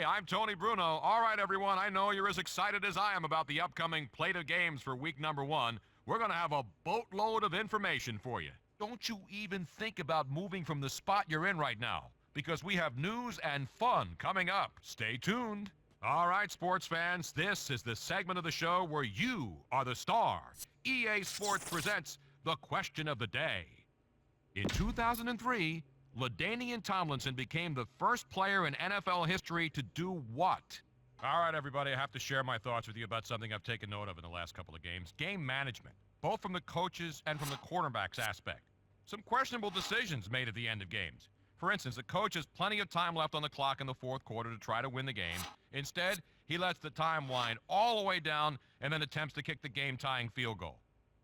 Hey, I'm Tony Bruno. All right, everyone, I know you're as excited as I am about the upcoming plate of games for week number 1. We're going to have a boatload of information for you. Don't you even think about moving from the spot you're in right now, because we have news and fun coming up. Stay tuned. All right, sports fans, this is the segment of the show where you are the star. EA Sports presents the question of the day. In 2003, LaDainian Tomlinson became the first player in NFL history to do what? All right, everybody, I have to share my thoughts with you about something I've taken note of in the last couple of games. Game management, both from the coaches and from the quarterbacks aspect. Some questionable decisions made at the end of games. For instance, the coach has plenty of time left on the clock in the fourth quarter to try to win the game. Instead, he lets the time wind all the way down and then attempts to kick the game-tying field goal.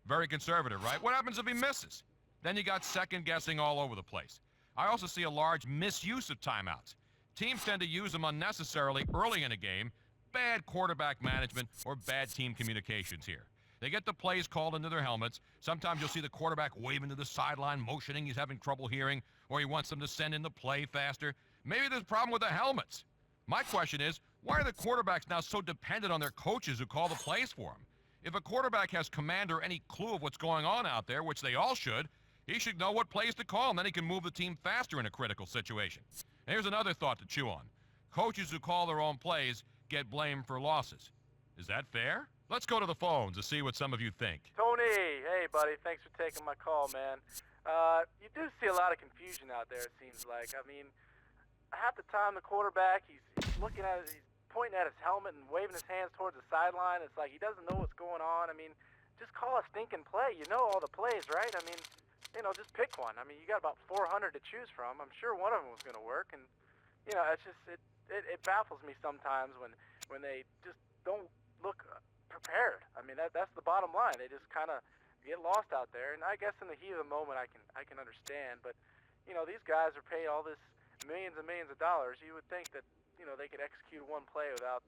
Very conservative, right? What happens if he misses? Then you got second guessing all over the place. I also see a large misuse of timeouts. Teams tend to use them unnecessarily early in a game. Bad quarterback management or bad team communications here. They get the plays called into their helmets. Sometimes you'll see the quarterback waving to the sideline, motioning he's having trouble hearing, or he wants them to send in the play faster. Maybe there's a problem with the helmets. My question is, why are the quarterbacks now so dependent on their coaches who call the plays for them? If a quarterback has command or any clue of what's going on out there, which they all should, he should know what plays to call, and then he can move the team faster in a critical situation. And here's another thought to chew on. Coaches who call their own plays get blamed for losses. Is that fair? Let's go to the phones to see what some of you think. Tony, hey buddy, thanks for taking my call, man. You do see a lot of confusion out there, it seems like. I mean, half the time the quarterback, he's looking at it, he's pointing at his helmet and waving his hands towards the sideline. It's like he doesn't know what's going on. I mean, just call a stinking play. You know all the plays, right? I mean, just pick one. I mean, you got about 400 to choose from. I'm sure one of them was going to work, and it's just it baffles me sometimes when they just don't look prepared. I mean, that's the bottom line. They just kind of get lost out there, and I guess in the heat of the moment, I can understand. But these guys are paid all this millions and millions of dollars. You would think that they could execute one play without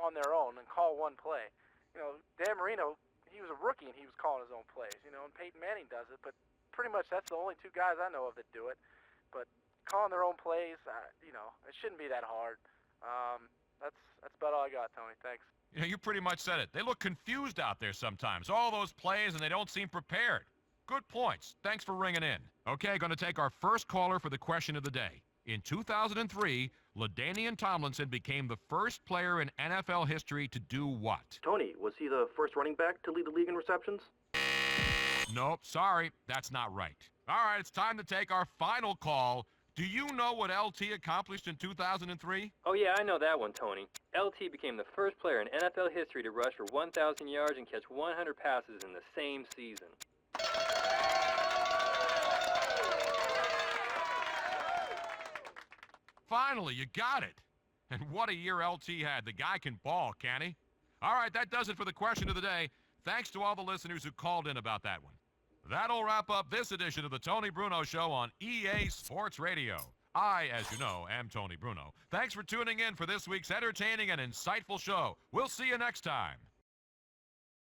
on their own and call one play. Dan Marino, he was a rookie and he was calling his own plays, and Peyton Manning does it, but pretty much that's the only two guys I know of that do it. But calling their own plays, it shouldn't be that hard. That's about all I got, Tony. Thanks. You pretty much said it. They look confused out there sometimes. All those plays, and they don't seem prepared. Good points. Thanks for ringing in. Okay, going to take our first caller for the question of the day. In 2003, LaDainian Tomlinson became the first player in NFL history to do what? Tony, was he the first running back to lead the league in receptions? Nope, sorry, that's not right. All right, it's time to take our final call. Do you know what LT accomplished in 2003? Oh yeah, I know that one, Tony. LT became the first player in NFL history to rush for 1,000 yards and catch 100 passes in the same season. Finally, you got it. And what a year LT had. The guy can ball, can't he? All right, that does it for the question of the day. Thanks to all the listeners who called in about that one. That'll wrap up this edition of the Tony Bruno Show on EA Sports Radio. I, as you know, am Tony Bruno. Thanks for tuning in for this week's entertaining and insightful show. We'll see you next time.